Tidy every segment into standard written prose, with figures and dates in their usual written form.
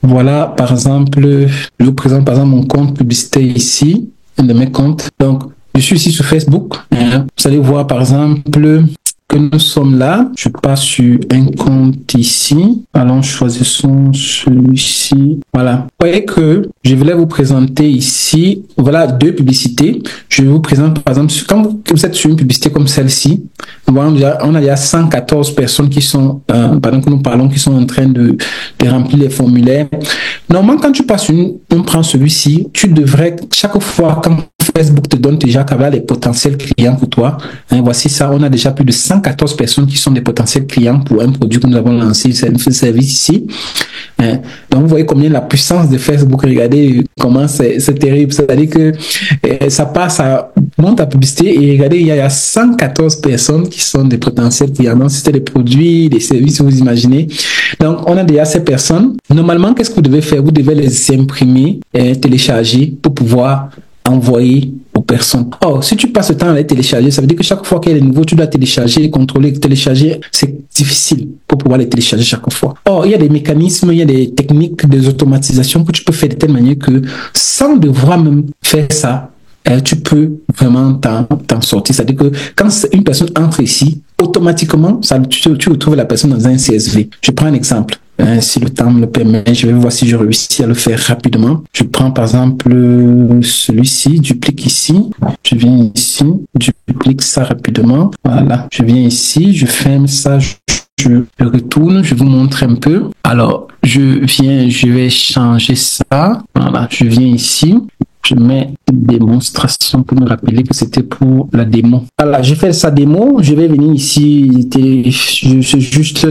Voilà, par exemple, je vous présente par exemple mon compte publicitaire ici, un de mes comptes. Donc, je suis ici sur Facebook. Vous allez voir par exemple que nous sommes là. Je passe sur un compte ici. Allons choisir celui-ci. Voilà. Vous voyez que je voulais vous présenter ici, voilà, deux publicités. Je vous présente par exemple, quand vous êtes sur une publicité comme celle-ci, voilà, on a déjà 114 personnes qui sont, pendant que nous parlons, qui sont en train de remplir les formulaires. Normalement, quand tu passes on prend celui-ci, tu devrais, chaque fois, quand Facebook te donne déjà les potentiels clients pour toi. Voici ça, on a déjà plus de 114 personnes qui sont des potentiels clients pour un produit que nous avons lancé, c'est un service ici. Donc, vous voyez combien la puissance de Facebook, regardez comment c'est terrible. C'est-à-dire que ça passe, ça monte la publicité et regardez, il y a 114 personnes qui sont des potentiels clients. Donc, c'était des produits, des services, vous imaginez. Donc, on a déjà ces personnes. Normalement, qu'est-ce que vous devez faire? Vous devez les imprimer et télécharger pour pouvoir envoyer aux personnes. Or, si tu passes le temps à les télécharger, ça veut dire que chaque fois qu'il y a des nouveaux, tu dois télécharger, contrôler, télécharger. C'est difficile pour pouvoir les télécharger chaque fois. Or, il y a des mécanismes, il y a des techniques, des automatisations que tu peux faire de telle manière que sans devoir même faire ça, tu peux vraiment t'en sortir. C'est-à-dire que quand une personne entre ici, automatiquement, tu retrouves la personne dans un CSV. Je prends un exemple. Si le temps me le permet, je vais voir si je réussis à le faire rapidement. Je prends par exemple celui-ci, duplique ici. Je viens ici, duplique ça rapidement. Voilà, je viens ici, je ferme ça, je retourne, je vous montre un peu. Alors, je vais changer ça. Voilà, je viens ici. Je mets une démonstration pour me rappeler que c'était pour la démo. Voilà, j'ai fait sa démo. Je vais venir ici.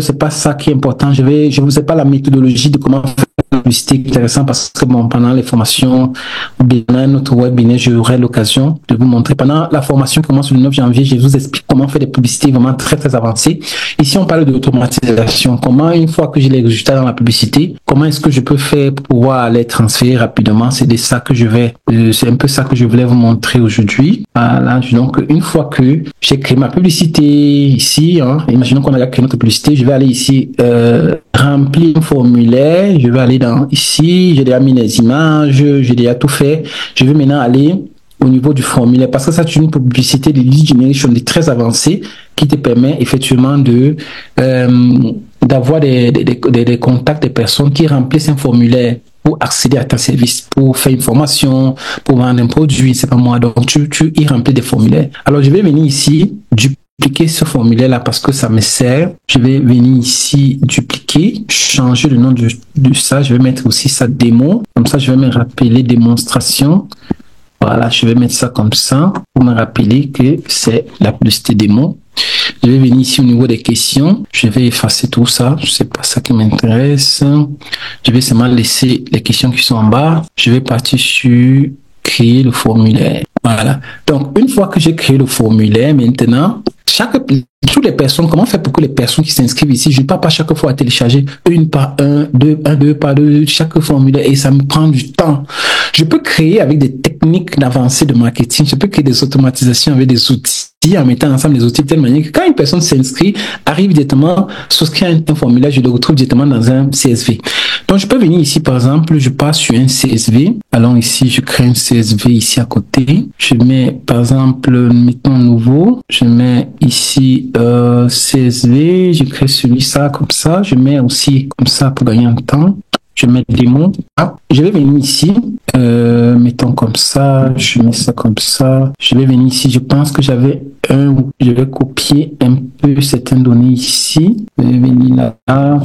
C'est pas ça qui est important. Je vous ai pas la méthodologie de comment faire la publicité intéressant parce que bon, pendant les formations, dans notre webinaire, j'aurai l'occasion de vous montrer. Pendant la formation qui commence le 9 janvier, je vous explique comment faire des publicités vraiment très, très avancées. Ici, on parle d'automatisation. Comment, une fois que j'ai les résultats dans la publicité, comment est-ce que je peux faire pour pouvoir les transférer rapidement? C'est de ça que c'est un peu ça que je voulais vous montrer aujourd'hui. Voilà, donc une fois que j'ai créé ma publicité ici, imaginons qu'on a créé notre publicité, je vais aller ici remplir un formulaire, je vais aller dans ici, j'ai déjà mis les images, j'ai déjà tout fait. Je vais maintenant aller au niveau du formulaire parce que ça c'est une publicité de lead generation très avancée qui te permet effectivement d'avoir des contacts des personnes qui remplissent un formulaire pour accéder à ta service, pour faire une formation, pour vendre un produit, c'est pas moi. Donc, tu y remplis des formulaires. Alors, je vais venir ici, dupliquer ce formulaire-là parce que ça me sert. Je vais venir ici, dupliquer, changer le nom de ça. Je vais mettre aussi ça démo. Comme ça, je vais me rappeler démonstration. Voilà, je vais mettre ça comme ça pour me rappeler que c'est la publicité démo. Je vais venir ici au niveau des questions. Je vais effacer tout ça. Je sais pas ça qui m'intéresse. Je vais seulement laisser les questions qui sont en bas. Je vais partir sur créer le formulaire. Voilà. Donc, une fois que j'ai créé le formulaire, maintenant, toutes les personnes, comment faire pour que les personnes qui s'inscrivent ici, je ne vais pas chaque fois à télécharger une par un, deux par deux, chaque formulaire et ça me prend du temps. Je peux créer avec des techniques d'avancée de marketing, je peux créer des automatisations avec des outils en mettant ensemble les outils de telle manière que quand une personne s'inscrit, arrive directement, souscrit un formulaire, je le retrouve directement dans un CSV. Donc, je peux venir ici, par exemple, je passe sur un CSV. Allons ici, je crée un CSV ici à côté. Je mets, par exemple, mettons nouveau. Je mets ici CSV. Je crée celui-là comme ça. Je mets aussi comme ça pour gagner un temps. Je mets démo. Je vais venir ici, mettons comme ça, je mets ça comme ça. Je vais venir ici, je pense que je vais copier un peu certaines données ici. Je vais venir là,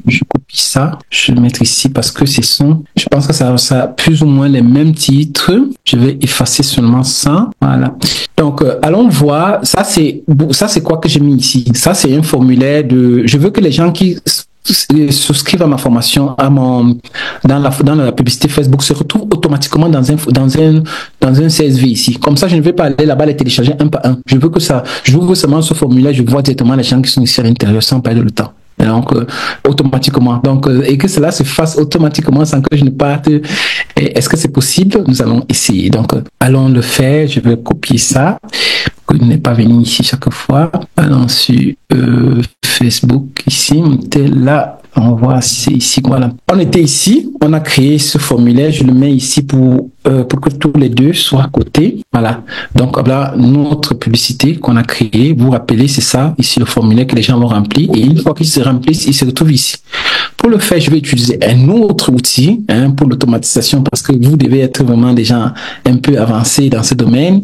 je copie ça, je vais mettre ici parce que je pense que ça a plus ou moins les mêmes titres. Je vais effacer seulement ça. Voilà. Donc, allons voir. Ça, c'est quoi que j'ai mis ici? Ça, c'est un formulaire je veux que les gens qui souscrivent à ma formation, dans la publicité Facebook se retrouvent automatiquement dans un CSV ici. Comme ça, je ne vais pas aller là-bas les télécharger un par un. Je veux que j'ouvre seulement ce formulaire, je vois directement les gens qui sont ici à l'intérieur sans perdre le temps. Donc, automatiquement. Donc, et que cela se fasse automatiquement sans que je ne parte. Est-ce que c'est possible? Nous allons essayer. Donc, allons le faire. Je vais copier ça. Pour que je n'ai pas venu ici chaque fois. Allons sur Facebook ici. Là, On voit ici, voilà. On était ici, on a créé ce formulaire, je le mets ici pour que tous les deux soient à côté. Voilà. Donc là, notre publicité qu'on a créée, vous vous rappelez, c'est ça, ici le formulaire que les gens vont remplir. Et une fois qu'ils se remplissent, ils se retrouvent ici. Pour le faire, je vais utiliser un autre outil pour l'automatisation parce que vous devez être vraiment déjà un peu avancé dans ce domaine.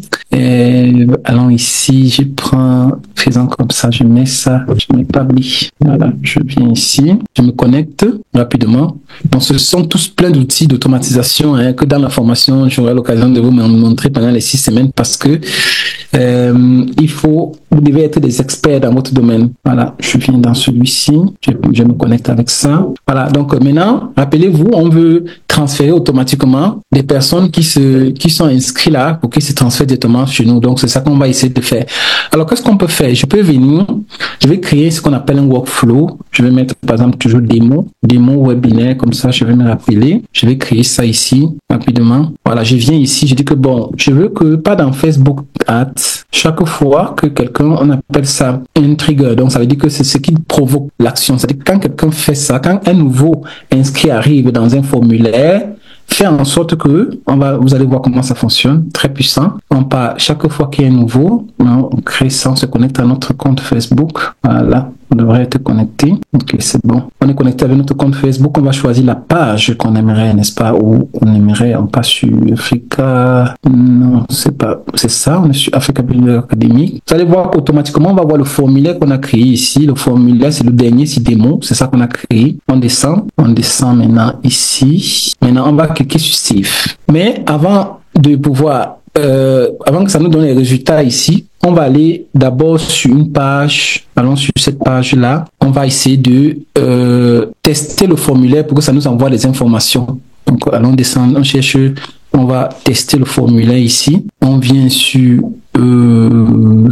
Allons ici, je prends, faisons comme ça, je mets ça, je m'établis. Voilà, je viens ici, je me connecte rapidement. Donc, ce sont tous plein d'outils d'automatisation que dans la formation, j'aurai l'occasion de vous montrer pendant les 6 semaines parce que vous devez être des experts dans votre domaine. Voilà, je viens dans celui-ci, je me connecte avec ça. Voilà, donc maintenant, rappelez-vous, on veut transférer automatiquement des personnes qui sont inscrites là pour qu'ils se transfèrent directement chez nous. Donc, c'est ça qu'on va essayer de faire. Alors, qu'est-ce qu'on peut faire? Je peux venir, je vais créer ce qu'on appelle un workflow. Je vais mettre, par exemple, toujours démo webinaire, comme ça, je vais me rappeler. Je vais créer ça ici, rapidement. Voilà, je viens ici, je dis que bon, je veux que, pas dans Facebook Ads, chaque fois que quelqu'un, on appelle ça un trigger. Donc, ça veut dire que c'est ce qui provoque l'action. C'est-à-dire que quand quelqu'un fait ça, quand un nouveau inscrit arrive dans un formulaire, faire en sorte que, vous allez voir comment ça fonctionne, très puissant. Chaque fois qu'il y a un nouveau, on crée ça, on se connecte à notre compte Facebook. Voilà, on devrait être connecté. Ok, c'est bon. On est connecté avec notre compte Facebook, on va choisir la page qu'on aimerait, n'est-ce pas, ou on aimerait, on passe sur Africa, non, c'est ça, on est sur Africa Builder Academy. Vous allez voir qu'automatiquement, on va voir le formulaire qu'on a créé ici. Le formulaire, c'est le dernier, c'est démo, c'est ça qu'on a créé. On descend maintenant ici. Maintenant, on va cliquer sur Save. Mais avant de pouvoir, avant que ça nous donne les résultats ici, on va aller d'abord sur une page. Allons sur cette page-là. On va essayer de tester le formulaire pour que ça nous envoie les informations. Donc, allons descendre, on va tester le formulaire ici. On vient sur, on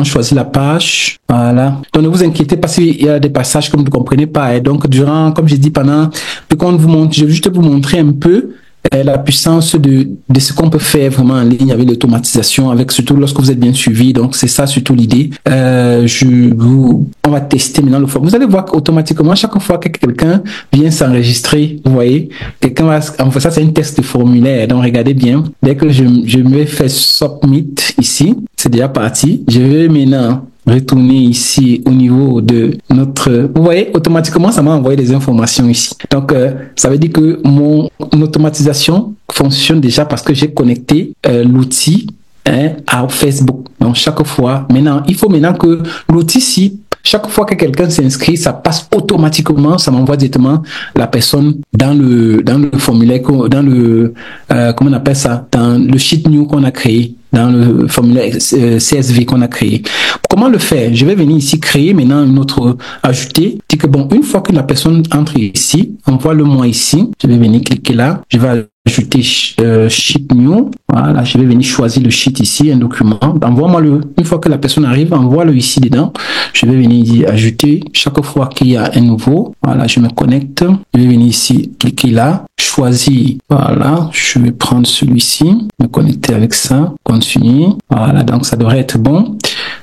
choisit la page. Voilà. Donc, ne vous inquiétez pas s'il y a des passages que vous ne comprenez pas. Donc, comme j'ai dit pendant, je vais juste vous montrer un peu la puissance de ce qu'on peut faire vraiment en ligne avec l'automatisation, avec surtout lorsque vous êtes bien suivi. Donc, c'est ça surtout l'idée. On va tester maintenant le format. Vous allez voir qu'automatiquement, chaque fois que quelqu'un vient s'enregistrer, vous voyez, ça c'est un test de formulaire. Donc, regardez bien. Dès que je me fais submit ici, c'est déjà parti. Je vais maintenant retourner ici au niveau de notre... Vous voyez, automatiquement, ça m'a envoyé des informations ici. Donc, ça veut dire que mon automatisation fonctionne déjà parce que j'ai connecté l'outil à Facebook. Donc, chaque fois, il faut que l'outil, chaque fois que quelqu'un s'inscrit, ça passe automatiquement, ça m'envoie directement la personne dans le formulaire, comment on appelle ça, dans le sheet new qu'on a créé, dans le formulaire CSV qu'on a créé. Comment le faire? Je vais venir ici créer maintenant une autre, ajouter, dire que bon, une fois que la personne entre ici, envoie-le moi ici, je vais venir cliquer là, je vais ajouter sheet new, voilà, je vais venir choisir le sheet ici, un document, envoie-moi une fois que la personne arrive, envoie-le ici dedans, je vais venir ici ajouter, chaque fois qu'il y a un nouveau, voilà, je me connecte, je vais venir ici, cliquer là, choisir, voilà, je vais prendre celui-ci, me connecter avec ça, continuer, voilà, donc ça devrait être bon.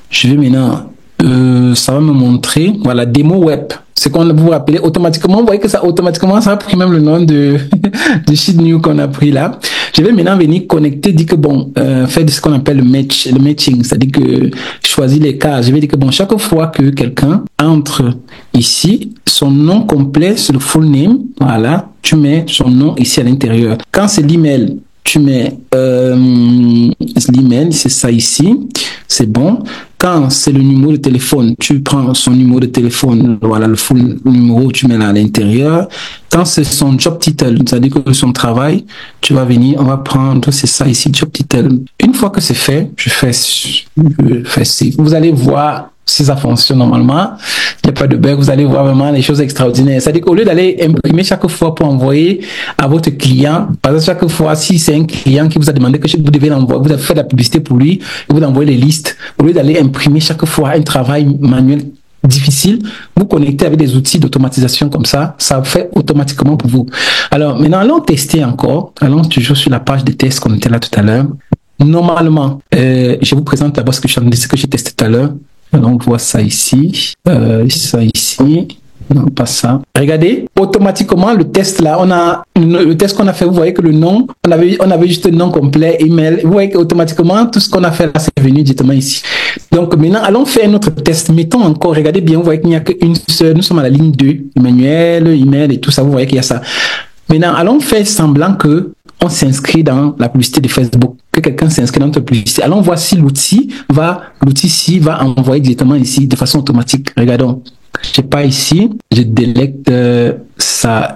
Je vais maintenant, ça va me montrer, voilà, démo web. C'est qu'on vous rappelez automatiquement, vous voyez que ça automatiquement, ça a pris même le nom de sheet new qu'on a pris là. Je vais maintenant venir connecter, dire que bon, faire ce qu'on appelle le matching, c'est-à-dire que choisir les cases. Je vais dire que bon, chaque fois que quelqu'un entre ici, son nom complet, c'est le full name, voilà, tu mets son nom ici à l'intérieur. Quand c'est l'email, tu mets l'email, c'est ça ici, c'est bon. Quand c'est le numéro de téléphone, tu prends son numéro de téléphone, voilà, le full numéro, tu mets là à l'intérieur. Quand c'est son job title, c'est-à-dire que son travail, tu vas venir, on va prendre, c'est ça ici, job title. Une fois que c'est fait, je fais save. Vous allez voir si ça fonctionne normalement, il n'y a pas de bug, vous allez voir vraiment les choses extraordinaires. C'est-à-dire qu'au lieu d'aller imprimer chaque fois pour envoyer à votre client, par exemple, chaque fois, si c'est un client qui vous a demandé que vous devez l'envoyer, vous avez fait de la publicité pour lui, et vous envoyez les listes, au lieu d'aller imprimer chaque fois un travail manuel difficile, vous connectez avec des outils d'automatisation comme ça fait automatiquement pour vous. Alors, maintenant, allons tester encore. Allons toujours sur la page de test qu'on était là tout à l'heure. Normalement, je vous présente d'abord ce que j'ai testé tout à l'heure. On voit ça ici, Non, pas ça. Regardez, automatiquement, le test là, le test qu'on a fait, vous voyez que le nom, on avait juste le nom complet, email. Vous voyez qu'automatiquement, tout ce qu'on a fait là, c'est venu directement ici. Donc maintenant, allons faire notre test. Mettons encore, regardez bien, vous voyez qu'il n'y a qu'une seule. Nous sommes à la ligne 2, Emmanuel, email et tout ça. Vous voyez qu'il y a ça. Maintenant, allons faire semblant que on s'inscrit dans la publicité de Facebook, que quelqu'un s'inscrit dans notre publicité. Allons voir si l'outil ici va envoyer directement ici de façon automatique. Regardons. Je sais pas ici, je délecte ça,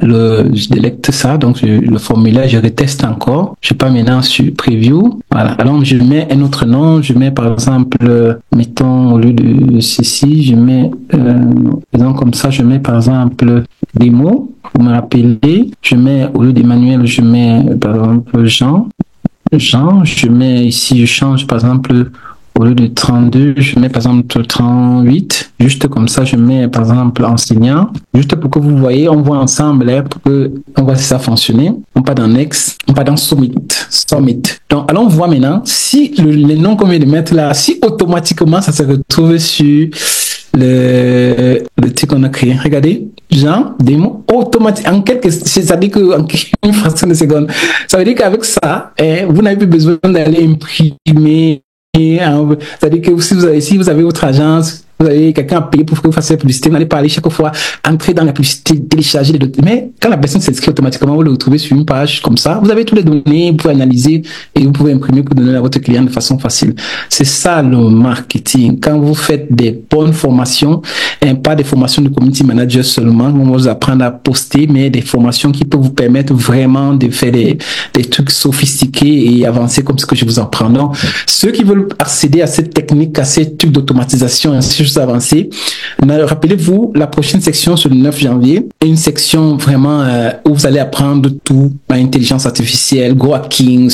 donc le formulaire, je reteste encore. Je sais pas maintenant sur preview. Voilà. Alors je mets un autre nom, je mets par exemple, mettons au lieu de ceci, je mets, disons comme ça, je mets par exemple démo. Vous me rappelez, je mets au lieu d'Emmanuel, je mets par exemple Jean, je mets ici, je change par exemple. Au lieu de 32, je mets par exemple 38. Juste comme ça, je mets par exemple enseignant. Juste pour que vous voyez, on voit ensemble, hein, pour que on voit si ça fonctionne. On part dans Next, on part dans Summit. Donc, allons voir maintenant si les noms qu'on vient de mettre là, si automatiquement ça se retrouve sur le truc qu'on a créé. Regardez, Jean, démo, automatique, c'est-à-dire qu'en une fraction de seconde. Ça veut dire qu'avec ça, vous n'avez plus besoin d'aller imprimer. C'est-à-dire que si vous avez votre agence, vous avez quelqu'un à payer pour que vous fassiez la publicité, vous n'allez pas aller chaque fois entrer dans la publicité, télécharger les documents. Mais quand la personne s'inscrit automatiquement, vous le retrouvez sur une page comme ça. Vous avez toutes les données, vous pouvez analyser et vous pouvez imprimer pour donner à votre client de façon facile. C'est ça le marketing. Quand vous faites des bonnes formations, et pas des formations de community manager seulement, on va vous apprendre à poster, mais des formations qui peuvent vous permettre vraiment de faire des trucs sophistiqués et avancés comme ce que je vous apprends. Donc, ceux qui veulent accéder à cette technique, à ces trucs d'automatisation, à ces choses avancées, rappelez-vous, la prochaine section sur le 9 janvier, une section vraiment où vous allez apprendre tout, l'intelligence artificielle, growth hacking,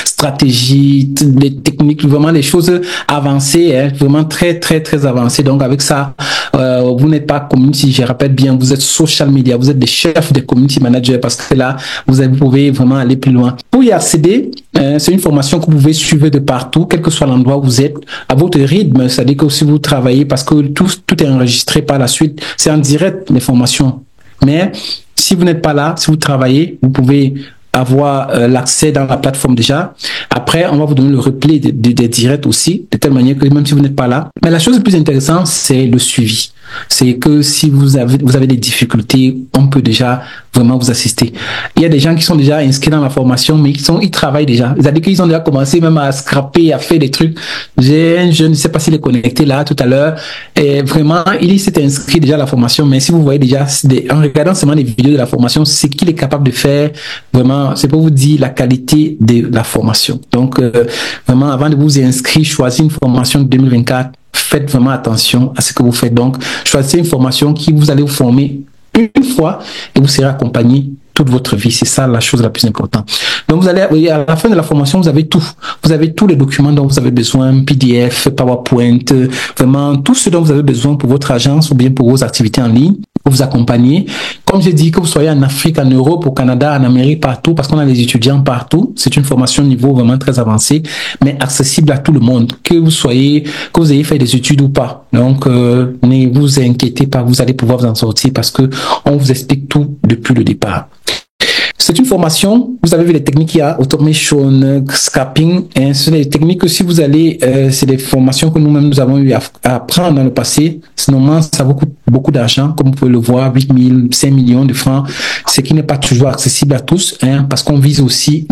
stratégie, les techniques, vraiment les choses avancées, hein, vraiment très, très, très avancées. Donc, avec ça, vous n'êtes pas community, je répète bien, vous êtes social media, vous êtes des chefs des community managers parce que là, vous pouvez vraiment aller plus loin. Pour y accéder, c'est une formation que vous pouvez suivre de partout, quel que soit l'endroit où vous êtes, à votre rythme. C'est-à-dire que si vous travaillez, parce que tout est enregistré par la suite, c'est en direct les formations. Mais si vous n'êtes pas là, si vous travaillez, vous pouvez avoir l'accès dans la plateforme déjà. Après, on va vous donner le replay des directs aussi, de telle manière que même si vous n'êtes pas là. Mais la chose la plus intéressante, c'est le suivi. C'est que si vous avez des difficultés, on peut déjà vraiment vous assister. Il y a des gens qui sont déjà inscrits dans la formation, mais ils travaillent déjà. C'est-à-dire qu'ils ont déjà commencé même à scraper, à faire des trucs. Je ne sais pas s'il est connecté là tout à l'heure. Et vraiment, il s'est inscrit déjà à la formation, mais si vous voyez déjà, en regardant seulement les vidéos de la formation, c'est qu'il est capable de faire vraiment, c'est pour vous dire la qualité de la formation. Donc, vraiment, avant de vous inscrire, choisissez une formation de 2024. Faites vraiment attention à ce que vous faites. Donc, choisissez une formation qui vous allez vous former une fois et vous serez accompagné toute votre vie. C'est ça la chose la plus importante. Donc, vous allez, à la fin de la formation, vous avez tout. Vous avez tous les documents dont vous avez besoin, PDF, PowerPoint, vraiment tout ce dont vous avez besoin pour votre agence ou bien pour vos activités en ligne, pour vous accompagner. Comme j'ai dit, que vous soyez en Afrique, en Europe, au Canada, en Amérique, partout, parce qu'on a des étudiants partout. C'est une formation de niveau vraiment très avancé, mais accessible à tout le monde, que vous ayez fait des études ou pas. Donc, ne vous inquiétez pas, vous allez pouvoir vous en sortir parce que on vous explique tout depuis le départ. C'est une formation, vous avez vu les techniques qu'il y a, automation, scrapping, hein, c'est des techniques que si vous allez, c'est des formations que nous-mêmes nous avons eu à apprendre dans le passé. Sinon, ça vous coûte beaucoup d'argent, comme vous pouvez le voir, 8 000, 5 millions de francs, ce qui n'est pas toujours accessible à tous, hein, parce qu'on vise aussi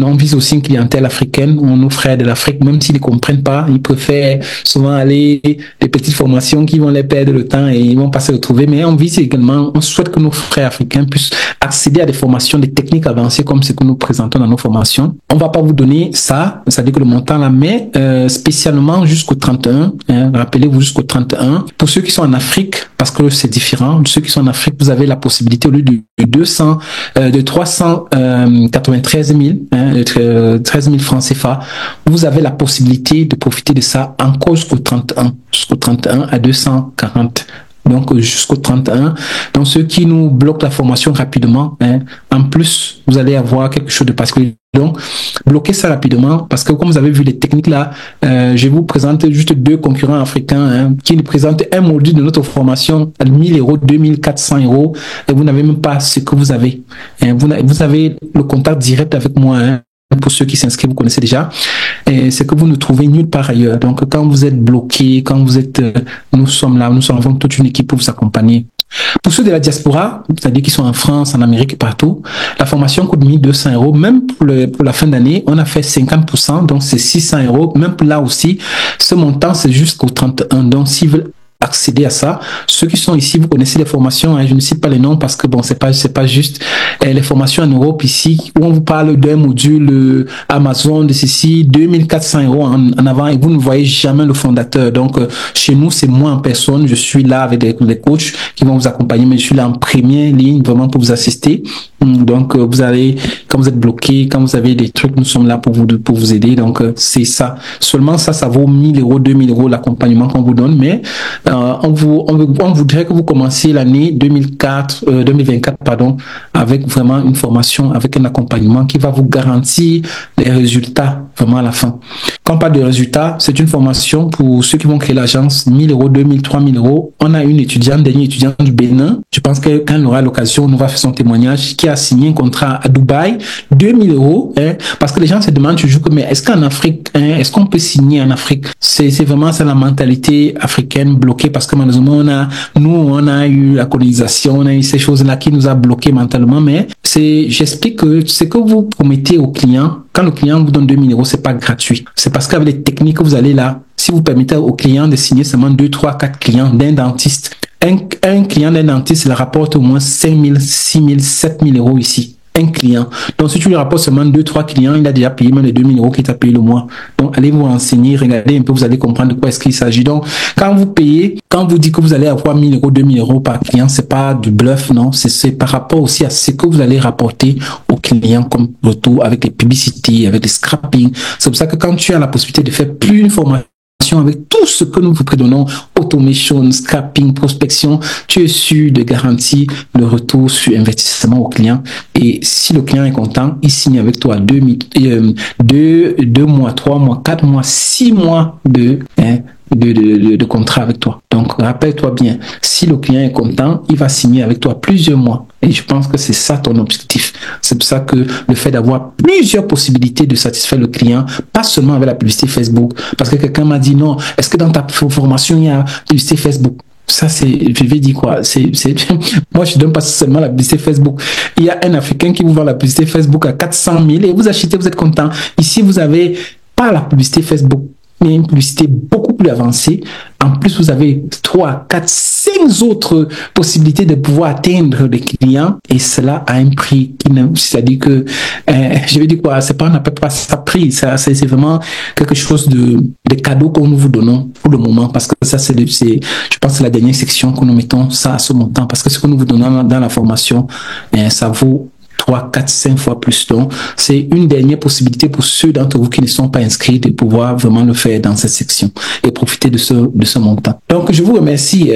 on vise aussi une clientèle africaine, nos frères de l'Afrique, même s'ils ne comprennent pas, ils préfèrent souvent aller des petites formations qui vont les perdre le temps et ils vont pas se retrouver, mais on vise également, on souhaite que nos frères africains puissent accéder à des formations, des techniques avancées comme ce que nous présentons dans nos formations. On va pas vous donner ça, c'est-à-dire que le montant là, mais spécialement jusqu'au 31, hein, rappelez-vous jusqu'au 31. Pour ceux qui sont en Afrique, parce que c'est différent, ceux qui sont en Afrique, vous avez la possibilité au lieu de 393 000, hein, 13 000 francs CFA, vous avez la possibilité de profiter de ça encore jusqu'au 31 à 240. Donc jusqu'au 31. Donc ceux qui nous bloquent la formation rapidement, hein, en plus, vous allez avoir quelque chose de particulier. Donc, bloquez ça rapidement parce que comme vous avez vu les techniques là, je vous présente juste deux concurrents africains qui nous présentent un module de notre formation à 1000 euros, 2400 euros et vous n'avez même pas ce que vous avez. Vous avez le contact direct avec moi. Pour ceux qui s'inscrivent, vous connaissez déjà. C'est que vous ne trouvez nulle part ailleurs. Donc, quand vous êtes bloqué, quand vous êtes, nous sommes là, nous avons toute une équipe pour vous accompagner. Pour ceux de la diaspora, c'est-à-dire qui sont en France, en Amérique et partout, la formation coûte 1200 euros. Même pour la fin d'année, on a fait 50%, donc c'est 600 euros. Même là aussi, ce montant, c'est jusqu'au 31. Donc, s'ils veulent accéder à ça. Ceux qui sont ici, vous connaissez les formations, je ne cite pas les noms parce que bon, c'est pas juste. Les formations en Europe ici, où on vous parle d'un module Amazon, de ceci, 2400 euros en avant et vous ne voyez jamais le fondateur. Donc, chez nous, c'est moi en personne. Je suis là avec les coachs qui vont vous accompagner, mais je suis là en première ligne vraiment pour vous assister. Donc, vous allez, quand vous êtes bloqué, quand vous avez des trucs, nous sommes là pour vous aider. Donc, c'est ça. Seulement ça vaut 1000 euros, 2000 euros l'accompagnement qu'on vous donne, mais on voudrait que vous commenciez l'année 2024, avec vraiment une formation, avec un accompagnement qui va vous garantir les résultats vraiment à la fin. Quand on parle de résultats, c'est une formation pour ceux qui vont créer l'agence, 1000 euros, 2000, 3000 euros. On a une étudiante, dernière étudiante du Bénin. Je pense que quand elle aura l'occasion, on nous va faire son témoignage, qui a signé un contrat à Dubaï, 2000 euros, parce que les gens se demandent toujours, mais est-ce qu'en Afrique, est-ce qu'on peut signer en Afrique? C'est vraiment ça la mentalité africaine bloquée parce que malheureusement on a eu la colonisation, on a eu ces choses-là qui nous a bloqués mentalement, mais j'explique que ce que vous promettez au client, quand le client vous donne 2000 euros, c'est pas gratuit. C'est parce qu'avec les techniques que vous allez là, si vous permettez au client de signer seulement 2, 3, 4 clients d'un dentiste, un client d'un dentiste, il rapporte au moins 5000, 6000, 7000 euros ici. Un client. Donc, si tu lui rapportes seulement 2, 3 clients, il a déjà payé même les 2000 euros qu'il t'a payé le mois. Donc, allez vous renseigner, regardez un peu, vous allez comprendre de quoi est-ce qu'il s'agit. Donc, quand vous payez, quand vous dites que vous allez avoir 1000 euros, 2000 euros par client, c'est pas du bluff, non. C'est par rapport aussi à ce que vous allez rapporter aux clients comme retour avec les publicités, avec les scrapping. C'est pour ça que quand tu as la possibilité de faire plus une formation avec tout ce que nous vous prédonnons, automation, scrapping, prospection, tu es sûr de garantir le retour sur investissement au client. Et si le client est content, il signe avec toi 2 mois, 3 mois, 4 mois, 6 mois de contrat avec toi. Donc, rappelle-toi bien, si le client est content, il va signer avec toi plusieurs mois. Et je pense que c'est ça ton objectif. C'est pour ça que le fait d'avoir plusieurs possibilités de satisfaire le client, pas seulement avec la publicité Facebook, parce que quelqu'un m'a dit non, est-ce que dans ta formation, il y a publicité Facebook? Ça, je vais dire quoi? Moi, je donne pas seulement la publicité Facebook. Il y a un Africain qui vous vend la publicité Facebook à 400 000 et vous achetez, vous êtes content. Ici, vous avez pas la publicité Facebook, mais une publicité beaucoup plus avancée. En plus, vous avez 3, 4, 5 autres possibilités de pouvoir atteindre les clients et cela à un prix qui c'est-à-dire que, je vais dire quoi, on n'appelle pas ça prix, c'est vraiment quelque chose de cadeau que nous vous donnons pour le moment parce que ça, je pense que c'est la dernière section que nous mettons ça à ce montant parce que ce que nous vous donnons dans la formation, ça vaut 3, 4, 5 fois plus. Donc, c'est une dernière possibilité pour ceux d'entre vous qui ne sont pas inscrits de pouvoir vraiment le faire dans cette section et profiter de ce montant. Donc, je vous remercie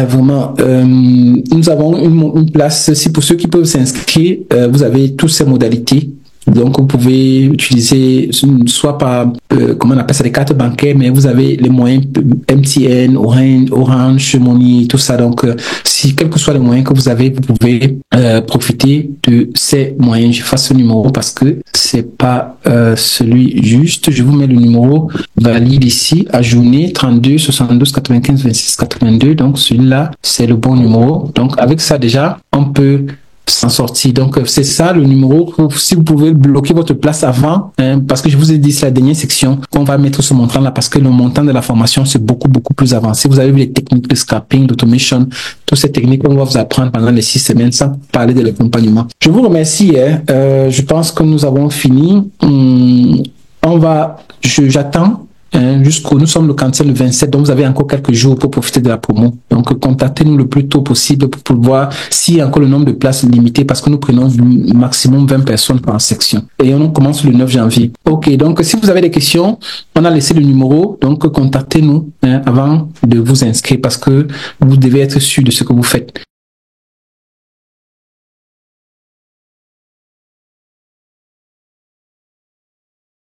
vraiment. Nous avons une place. Si pour ceux qui peuvent s'inscrire, vous avez toutes ces modalités. Donc, vous pouvez utiliser soit par, comment on appelle ça, les cartes bancaires, mais vous avez les moyens MTN, Orange, Money, tout ça. Donc, si quels que soient les moyens que vous avez, vous pouvez profiter de ces moyens. Je fasse ce numéro parce que c'est pas celui juste. Je vous mets le numéro valide ici, ajourné 32 72 95 26 82. Donc, celui-là, c'est le bon numéro. Donc, avec ça déjà, on peut s'en sortir. Donc, c'est ça le numéro. Si vous pouvez bloquer votre place avant, parce que je vous ai dit, c'est la dernière section qu'on va mettre ce montant-là, parce que le montant de la formation, c'est beaucoup, beaucoup plus avancé. Vous avez vu les techniques de scrapping, d'automation, toutes ces techniques qu'on va vous apprendre pendant les 6 semaines, sans parler de l'accompagnement. Je vous remercie. Je pense que nous avons fini. J'attends. Nous sommes le 27, donc vous avez encore quelques jours pour profiter de la promo. Donc, contactez-nous le plus tôt possible pour voir s'il y a encore le nombre de places limitées parce que nous prenons maximum 20 personnes par section. Et on commence le 9 janvier. Ok, donc si vous avez des questions, on a laissé le numéro, donc contactez-nous avant de vous inscrire parce que vous devez être sûr de ce que vous faites.